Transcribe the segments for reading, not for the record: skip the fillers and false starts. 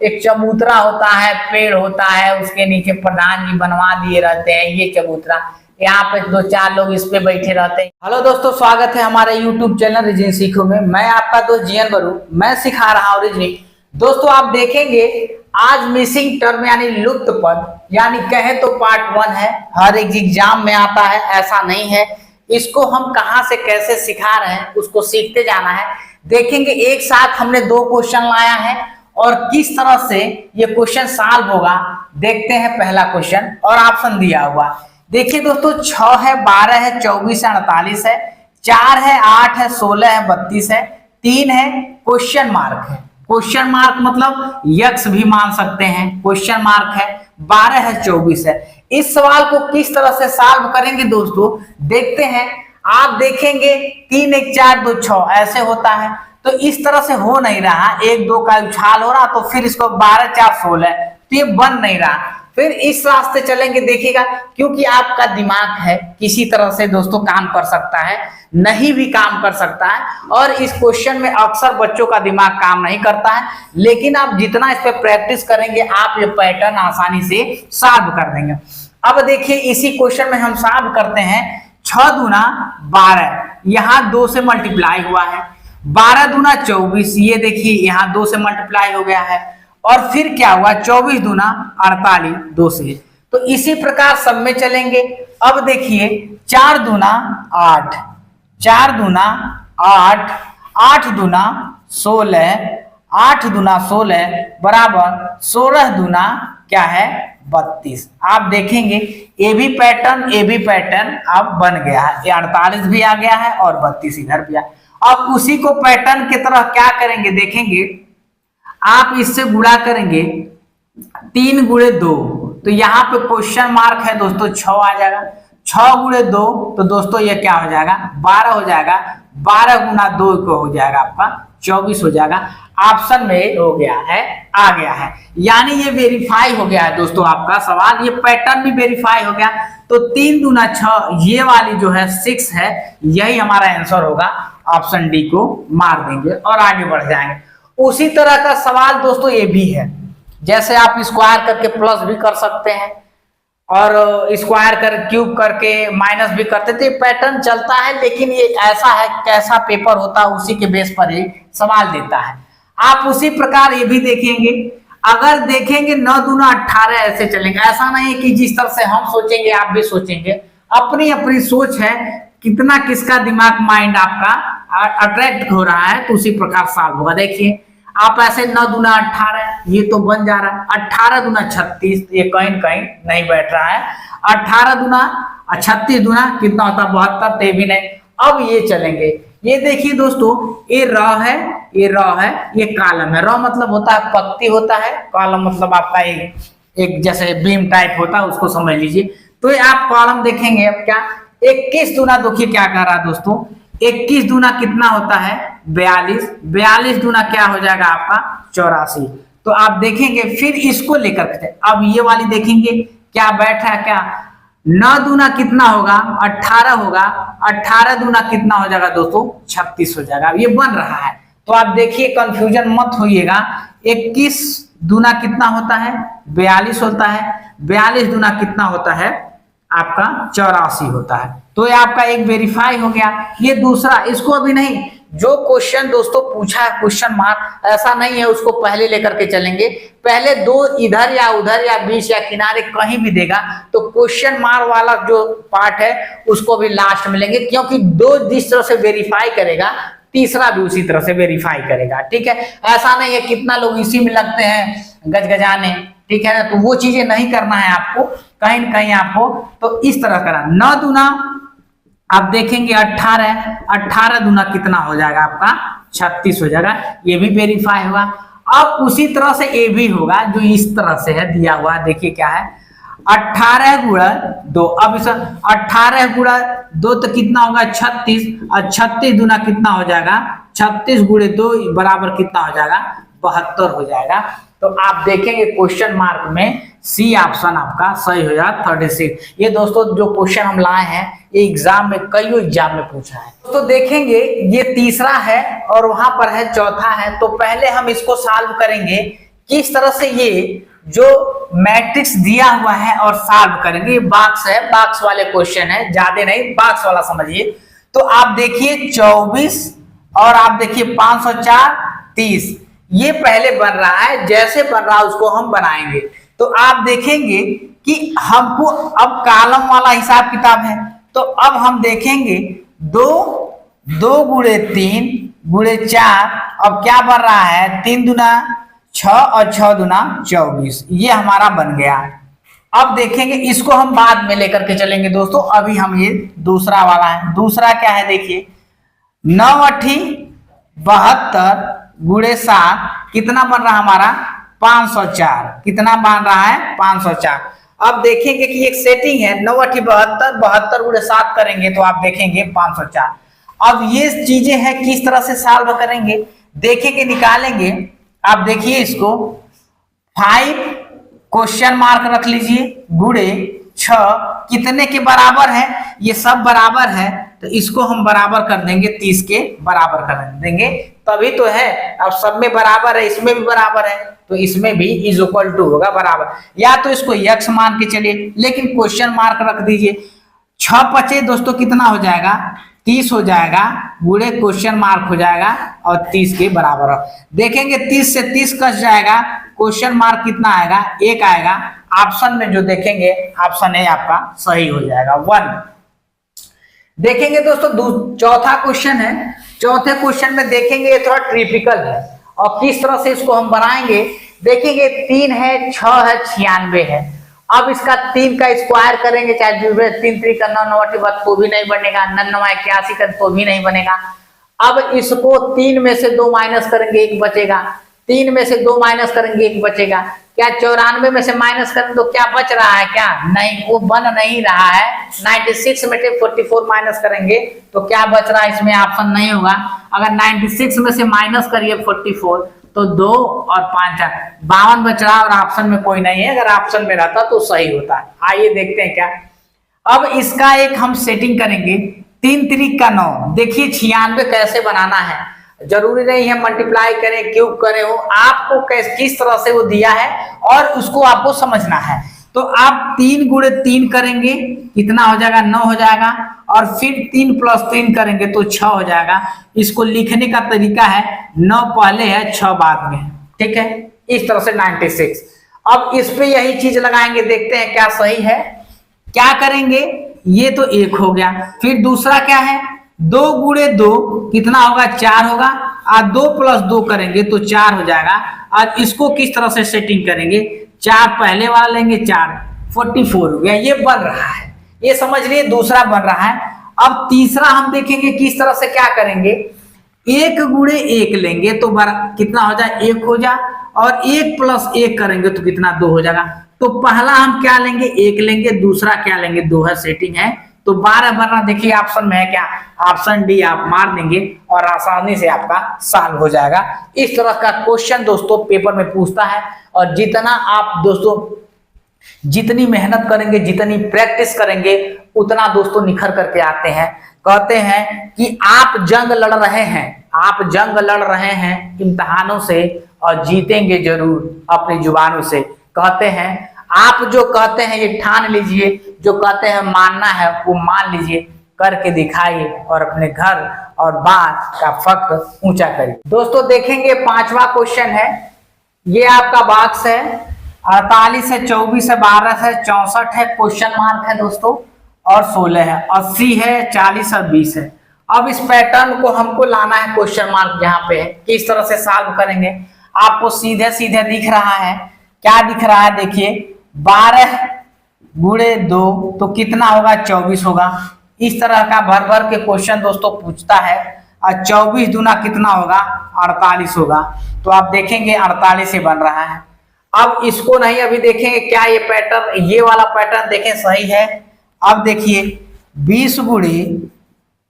एक चबूतरा होता है, पेड़ होता है, उसके नीचे प्रधान जी बनवा दिए रहते हैं। ये चबूतरा, यहाँ पे दो चार लोग इस पे बैठे रहते हैं। हेलो दोस्तों, स्वागत है हमारे यूट्यूब चैनल रीजनिंग सीखो में। मैं आपका दोस्त जीएन बरू, मैं सिखा रहा हूँ रीजनिंग। दोस्तों आप देखेंगे आज मिसिंग टर्म यानी लुप्त पद, यानी कहे तो पार्ट 1 है। हर एक एग्जाम में आता है, ऐसा नहीं है। इसको हम कहाँ से कैसे सिखा रहे हैं उसको सीखते जाना है। देखेंगे एक साथ हमने 2 क्वेश्चन लाया है और किस तरह से ये क्वेश्चन सॉल्व होगा। देखते हैं पहला क्वेश्चन और ऑप्शन दिया हुआ। देखिए दोस्तों, 6 है, 12 है, 24 है, 48 है, 4 है, 8 है, 16 है, 32 है, 3 है, क्वेश्चन मार्क है। क्वेश्चन मार्क मतलब यक्स भी मान सकते हैं, क्वेश्चन मार्क है, 12 है, 24 है। इस सवाल को किस तरह से सॉल्व करेंगे दोस्तों, देखते हैं। आप देखेंगे 3 1 4 2 6 ऐसे होता है, तो इस तरह से हो नहीं रहा। 1 2 का उछाल हो रहा, तो फिर इसको 12 4 16, तो ये बन नहीं रहा। फिर इस रास्ते चलेंगे, देखिएगा, क्योंकि आपका दिमाग है किसी तरह से दोस्तों काम कर सकता है, नहीं भी काम कर सकता है। और इस क्वेश्चन में अक्सर बच्चों का दिमाग काम नहीं करता है, लेकिन आप जितना इस पे प्रैक्टिस करेंगे आप ये पैटर्न आसानी से सॉल्व कर देंगे। अब देखिए इसी क्वेश्चन में हम सॉल्व करते हैं। 6 दूना 12, यहाँ 2 से मल्टीप्लाई हुआ है। 12 दूना 24, ये देखिए यहाँ 2 से मल्टीप्लाई हो गया है। और फिर क्या हुआ, 24 दूना 48, 2 से। तो इसी प्रकार सब में चलेंगे। अब देखिए 4 दूना 8, 4 दूना 8, 8 दूना 16, 8 दूना 16 बराबर 16 दूना क्या है 32। आप देखेंगे ये भी पैटर्न अब बन गया है। ये 48 भी आ गया है और 32 इधर भी आ। अब उसी को पैटर्न की तरह क्या करेंगे, देखेंगे आप इससे गुणा करेंगे 3 गुणे 2, तो यहाँ पे क्वेश्चन मार्क है दोस्तों 6 आ जाएगा। 6 गुणे 2 तो दोस्तों ये क्या हो जाएगा 12 हो जाएगा। 12 गुना 2 को हो जाएगा आपका 24 हो जाएगा। ऑप्शन में हो गया है, आ गया है, यानी ये वेरीफाई हो गया है दोस्तों आपका सवाल। ये पैटर्न भी वेरीफाई हो गया। तो 3 दूना 6, ये वाली जो है 6 है, यही हमारा आंसर होगा। ऑप्शन डी को मार देंगे और आगे बढ़ जाएंगे। उसी तरह का सवाल दोस्तों ये भी है। जैसे आप स्क्वायर करके प्लस भी कर सकते हैं और स्क्वायर कर क्यूब करके माइनस भी करते थे, पैटर्न चलता है। लेकिन ये ऐसा है, कैसा पेपर होता है उसी के बेस पर ये सवाल देता है। आप उसी प्रकार ये भी देखेंगे। अगर देखेंगे 9 दूना 18 ऐसे चलेंगे। ऐसा नहीं है कि जिस तरह से हम सोचेंगे आप भी सोचेंगे, अपनी अपनी सोच है, कितना किसका दिमाग माइंड आपका अट्रैक्ट हो रहा है, तो उसी प्रकार सॉल्व होगा। देखिए आप ऐसे 9 दूना 18, ये तो बन जा रहा है। 18 दूना 36, ये कहीं कहीं नहीं बैठ रहा है। 18 दूना 36 दूना कितना होता है 72, तो ये भी नहीं। अब ये चलेंगे, ये देखिए दोस्तों, ये र है, ये र है, ये कॉलम है। र मतलब होता है पंक्ति होता है, कॉलम मतलब आपका एक जैसे बीम टाइप होता है, उसको समझ लीजिए। तो ये आप कॉलम देखेंगे। अब क्या 21 दूना, देखिए क्या कर रहा है दोस्तों, 21 दूना कितना होता है 42, 42 दूना क्या हो जाएगा आपका 84। तो आप देखेंगे फिर इसको लेकर के अब ये वाली देखेंगे क्या बैठ रहा है, क्या 9 दूना कितना होगा 18 होगा, 18 दूना कितना हो जाएगा दोस्तों 36 हो जाएगा। ये बन रहा है। तो आप देखिए कंफ्यूजन मत होइएगा। 21 दूना कितना होता है 42 होता है, 42 दूना कितना होता है आपका 84 होता है। तो ये आपका एक वेरीफाई हो गया। ये दूसरा, इसको अभी नहीं, जो क्वेश्चन दोस्तों पूछा है क्वेश्चन मार्क ऐसा नहीं है उसको पहले लेकर के चलेंगे। पहले 2 इधर या उधर या बीच या किनारे कहीं भी देगा, तो क्वेश्चन मार्क वाला जो पार्ट है उसको भी लास्ट में लेंगे, क्योंकि 2 जिस तरह से वेरीफाई करेगा तीसरा भी उसी तरह से वेरीफाई करेगा। ठीक है, ऐसा नहीं है कितना लोग इसी में लगते हैं गजगजाने, ठीक है ना, तो वो चीजें नहीं करना है आपको, कहीं न कहीं आपको तो इस तरह करना। 9 दूना आप देखेंगे 18, 18 दूना कितना हो जाएगा आपका 36 हो जाएगा। ये भी वेरीफाई होगा। अब उसी तरह से ये भी होगा जो इस तरह से है दिया हुआ। देखिए क्या है 18 गुणा 2। अब इस 18 गुणा 2 तो कितना होगा 36, और 36 दूना कितना हो जाएगा 36 गुणे 2 बराबर कितना हो जाएगा 72 हो जाएगा। तो आप देखेंगे क्वेश्चन मार्क में सी ऑप्शन आपका सही हो जाएगा 36। ये दोस्तों जो क्वेश्चन हम लाए हैं ये एग्जाम में कई एग्जाम में पूछा है। तो देखेंगे ये तीसरा है और वहां पर है चौथा है। तो पहले हम इसको सॉल्व करेंगे किस तरह से ये जो मैट्रिक्स दिया हुआ है और सॉल्व करेंगे। ये बॉक्स है, बॉक्स वाले क्वेश्चन है, ज्यादा नहीं, बॉक्स वाला समझिए। तो आप देखिए 24 और आप देखिए 504 30, ये पहले बन रहा है, जैसे बन रहा है उसको हम बनाएंगे। तो आप देखेंगे कि हमको अब कॉलम वाला हिसाब किताब है, तो अब हम देखेंगे 2 गुणे 3 गुणे 4, अब क्या बन रहा है 3 दूना 6 और 6 दूना 24, ये हमारा बन गया। अब देखेंगे इसको हम बाद में लेकर के चलेंगे दोस्तों, अभी हम ये दूसरा वाला है। दूसरा क्या है देखिए 9 8 72 गुणे 7 कितना बन रहा है हमारा 504, कितना बन रहा है 504। अब देखेंगे कि एक सेटिंग है 9 8 72, 72 गुणे 7 करेंगे तो आप देखेंगे 504। अब ये चीजें हैं किस तरह से सॉल्व करेंगे, देखेंगे निकालेंगे। आप देखिए इसको 5 क्वेश्चन मार्क रख लीजिए गुणे 6 कितने के बराबर है, ये सब बराबर है, तो इसको हम बराबर कर देंगे 30 के बराबर कर देंगे, तभी तो है। अब सब में बराबर है, इसमें भी बराबर है, तो इसमें भी इज इक्वल टू होगा बराबर। या तो इसको यक्स मान के चलिए, लेकिन क्वेश्चन मार्क रख दीजिए। 6 पचे दोस्तों कितना हो जाएगा 30 हो जाएगा, गुणे क्वेश्चन मार्क हो जाएगा और 30 के बराबर। देखेंगे 30 से 30 कट जाएगा, क्वेश्चन मार्क कितना आएगा 1 आएगा। ऑप्शन में जो देखेंगे ऑप्शन ए आपका सही हो जाएगा 1। देखेंगे दोस्तों चौथा क्वेश्चन है। चौथे क्वेश्चन में देखेंगे थोड़ा ट्रिपिकल है, और किस तरह से इसको हम बनाएंगे देखेंगे। 3 है, 6 है, 96 है। अब इसका 3 का स्क्वायर करेंगे, चाहे 3 3 का 9 9 8 तो भी नहीं बनेगा, 9 9 81 का तो भी नहीं बनेगा। अब इसको 3 में से 2 माइनस करेंगे 1 बचेगा, 3 में से 2 माइनस करेंगे 1 बचेगा। क्या 94 में से माइनस करें तो क्या बच रहा है, क्या नहीं, वो बन नहीं रहा है। 96 में से 44 माइनस करेंगे तो क्या बच रहा है, इसमें ऑप्शन नहीं होगा। अगर 96 में से माइनस करिए 44 तो 2 और 5 52 बच रहा है, और ऑप्शन में कोई नहीं है। अगर ऑप्शन में रहता तो सही होता है। आइए देखते हैं क्या। अब इसका एक हम सेटिंग करेंगे 3 3 का 9। देखिए 96 कैसे बनाना है, जरूरी नहीं है मल्टीप्लाई करें क्यूब करें, हो आपको किस तरह से वो दिया है और उसको आपको समझना है। तो आप 3 गुणे 3 करेंगे कितना हो जाएगा 9 हो जाएगा, और फिर 3 + 3 करेंगे तो 6 हो जाएगा। इसको लिखने का तरीका है 9 पहले है 6 बाद में, ठीक है, इस तरह से 96। अब इस पे यही चीज लगाएंगे, देखते हैं क्या सही है। क्या करेंगे, ये तो 1 हो गया। फिर दूसरा क्या है 2 गुणे 2 कितना होगा 4 होगा, और 2 + 2 करेंगे तो 4 हो जाएगा। और इसको किस तरह से सेटिंग करेंगे, 4 पहले वाला लेंगे 4 44 हो गया, ये बन रहा है, ये समझ लिए दूसरा बन रहा है। अब तीसरा हम देखेंगे किस तरह से क्या करेंगे। 1 गुणे 1 लेंगे तो कितना हो जाए 1 हो जाए, और 1 + 1 करेंगे तो कितना 2 हो जाएगा। तो पहला हम क्या लेंगे 1 लेंगे, दूसरा क्या लेंगे 2 है, सेटिंग है। तो 12 बनना देखिए ऑप्शन में है क्या, ऑप्शन डी आप मार देंगे और आसानी से आपका सॉल्व हो जाएगा। इस तरह का क्वेश्चन दोस्तों पेपर में पूछता है, और जितना आप दोस्तों जितनी मेहनत करेंगे, जितनी प्रैक्टिस करेंगे, उतना दोस्तों निखर करके आते हैं। कहते हैं कि आप जंग लड़ रहे हैं, आप जंग लड़ रहे हैं इम्तिहानों से, और जीतेंगे जरूर अपनी जुबानों से। कहते हैं आप जो कहते हैं ये ठान लीजिए, जो कहते हैं मानना है वो मान लीजिए, करके दिखाइए और अपने घर और बात का फख्र ऊंचा करिए। दोस्तों देखेंगे 5वां क्वेश्चन है, ये आपका बॉक्स है। 48 है, 24 है, 12 है, 64 है, क्वेश्चन मार्क है दोस्तों, और 16 है, 80 है, 40 और 20 है। अब इस पैटर्न को हमको लाना है क्वेश्चन मार्क जहां पे है, किस तरह से सॉल्व करेंगे। आपको सीधे सीधे दिख रहा है, क्या दिख रहा है देखिए 12 गुणे 2 तो कितना होगा 24 होगा। इस तरह का भर भर के क्वेश्चन दोस्तों पूछता है। और 24 दूना कितना होगा 48 होगा, तो आप देखेंगे 48 से बन रहा है। अब इसको नहीं अभी देखेंगे क्या ये पैटर्न, ये वाला पैटर्न देखें सही है। अब देखिए 20 गुणे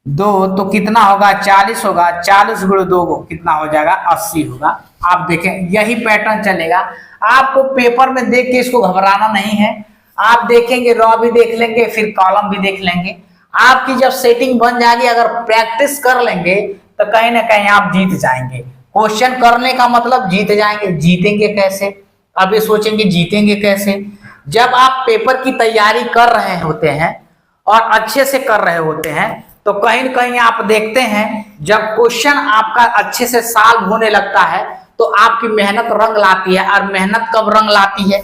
2 तो कितना होगा 40 होगा, 40 गुणे 2 को कितना हो जाएगा 80 होगा। आप देखें यही पैटर्न चलेगा। आपको पेपर में देख के इसको घबराना नहीं है, आप देखेंगे रॉ भी देख लेंगे, फिर कॉलम भी देख लेंगे। आपकी जब सेटिंग बन जाएगी, अगर प्रैक्टिस कर लेंगे तो कहीं ना कहीं आप जीत जाएंगे। क्वेश्चन करने का मतलब जीत जाएंगे। जीतेंगे कैसे? अब ये सोचेंगे जीतेंगे कैसे। जब आप पेपर की तैयारी कर रहे होते हैं और अच्छे से कर रहे होते हैं तो कहीं न कहीं आप देखते हैं जब क्वेश्चन आपका अच्छे से सॉल्व होने लगता है तो आपकी मेहनत रंग लाती है। और मेहनत कब रंग लाती है?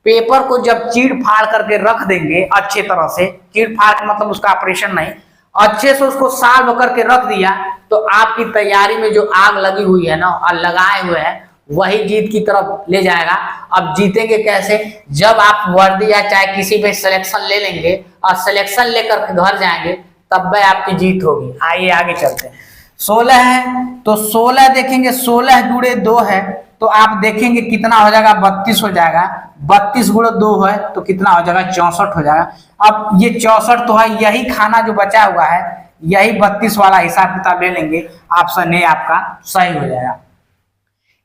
पेपर को जब चीड़ फाड़ करके रख देंगे अच्छे तरह से, चीड़ फाड़ का मतलब उसका ऑपरेशन नहीं, अच्छे से उसको सॉल्व करके रख दिया तो आपकी तैयारी में जो आग लगी हुई है ना और लगाए हुए हैं वही जीत की तरफ ले जाएगा। अब जीतेंगे कैसे? जब आप वर्दी या चाहे किसी पे सिलेक्शन ले लेंगे और सिलेक्शन लेकर के घर जाएंगे तब वह आपकी जीत होगी। आइए आगे चलते हैं। 16 है तो 16 देखेंगे, 16 जुड़े 2 है तो आप देखेंगे कितना हो जाएगा, 32 हो जाएगा। 32 गुणे 2 है तो कितना हो जाएगा, 64 हो जाएगा। अब ये 64 तो है, यही खाना जो बचा हुआ है यही 32 वाला हिसाब किताब ले लेंगे, ऑप्शन ए आपका सही हो जाएगा।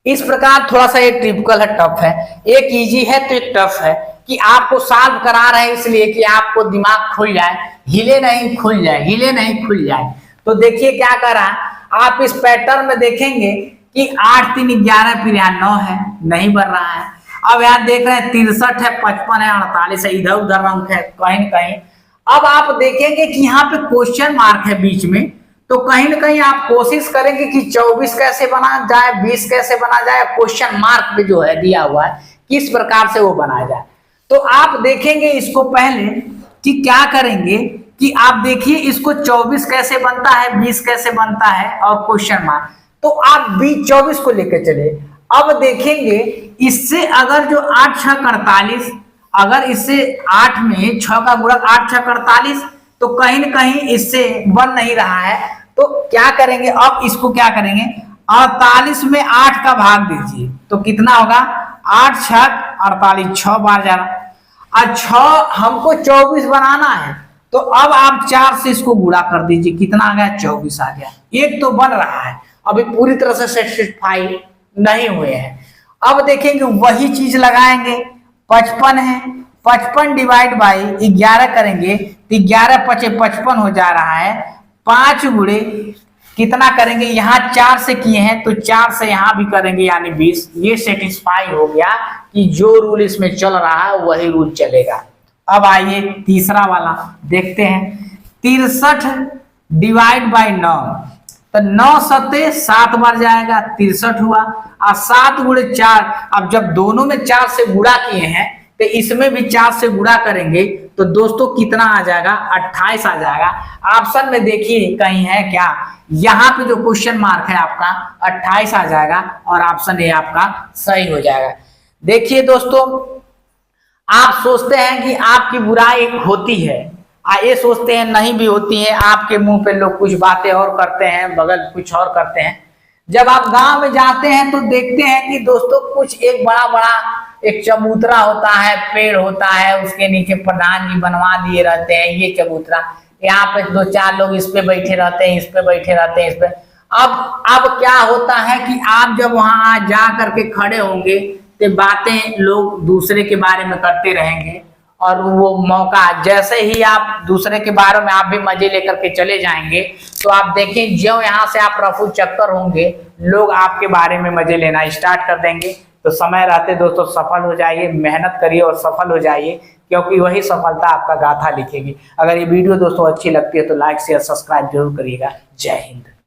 इस प्रकार थोड़ा सा ये ट्रिपिकल है, टफ है। एक इजी है तो एक टफ है कि आपको सॉल्व करा रहे हैं इसलिए कि आपको दिमाग खुल जाए, हिले नहीं खुल जाए, हिले नहीं खुल जाए। तो देखिए क्या करा, आप इस पैटर्न में देखेंगे कि 8 3 11 फिर यहाँ 9 है, नहीं बन रहा है। अब यहाँ देख रहे हैं 63 है, 55 है, 48 है, इधर उधर अंक है कहीं न कहीं। अब आप देखेंगे कि यहाँ पे क्वेश्चन मार्क है बीच में, तो कहीं ना कहीं आप कोशिश करेंगे कि 24 कैसे बना जाए, 20 कैसे बना जाए, क्वेश्चन मार्क पे जो है दिया हुआ है किस प्रकार से वो बनाया जाए। तो आप देखेंगे इसको पहले कि क्या करेंगे कि आप देखिए इसको 24 कैसे बनता है, 20 कैसे बनता है और क्वेश्चन मार्क, तो आप 20 24 को लेकर चले। अब देखेंगे इससे अगर जो 8 6 48, अगर इससे 8 में 6 का गुणक 8 6 48, तो कहीं न कहीं इससे बन नहीं रहा है। तो क्या करेंगे, अब इसको क्या करेंगे, 48 में 8 का भाग दीजिए तो कितना होगा, 8 6 48, 6 बार जा रहा और 6 हमको 24 बनाना है तो अब आप 4 से इसको गुणा कर दीजिए, कितना आ गया, 24 आ गया। एक तो बन रहा है, अभी पूरी तरह से सेटिस्फाई नहीं हुए हैं। अब देखेंगे वही चीज लगाएंगे, 55 है, 55 डिवाइड बाई 11 करेंगे तो 11 5 55 हो जा रहा है। 5 गुणे कितना करेंगे, यहाँ 4 से किए हैं तो 4 से यहाँ भी करेंगे यानी 20। ये सेटिस्फाई हो गया कि जो रूल इसमें चल रहा है वही रूल चलेगा। अब आइए तीसरा वाला देखते हैं, 63 डिवाइड बाई 9, तो 9 सत्ते 7 बार जाएगा, 63 हुआ। और 7 गुणे 4, अब जब दोनों में 4 से गुणा किए हैं तो इसमें भी 4 से गुणा करेंगे तो दोस्तों कितना आ जाएगा, 28 आ जाएगा। ऑप्शन में देखिए कहीं है क्या, यहाँ पे जो क्वेश्चन मार्क है आपका 28 आ जाएगा और ऑप्शन ए आपका सही हो जाएगा। देखिए दोस्तों, आप सोचते हैं कि आपकी बुराई होती है, ये सोचते हैं नहीं भी होती है, आपके मुंह पे लोग कुछ बातें और करते हैं, बगल कुछ और करते हैं। जब आप गांव में जाते हैं तो देखते हैं कि दोस्तों कुछ एक बड़ा बड़ा एक चबूतरा होता है, पेड़ होता है, उसके नीचे प्रधान जी बनवा दिए रहते हैं ये चबूतरा, यहाँ पे 2 4 लोग इस पे बैठे रहते हैं, इस पे बैठे रहते हैं, इस पे। अब क्या होता है कि आप जब वहां जा करके खड़े होंगे तो बातें लोग दूसरे के बारे में करते रहेंगे और वो मौका जैसे ही आप दूसरे के बारे में आप भी मजे लेकर के चले जाएंगे तो आप देखें जो यहाँ से आप रफू चक्कर होंगे लोग आपके बारे में मजे लेना स्टार्ट कर देंगे। तो समय रहते दोस्तों सफल हो जाइए, मेहनत करिए और सफल हो जाइए, क्योंकि वही सफलता आपका गाथा लिखेगी। अगर ये वीडियो दोस्तों अच्छी लगती है तो लाइक शेयर सब्सक्राइब जरूर करिएगा। जय हिंद।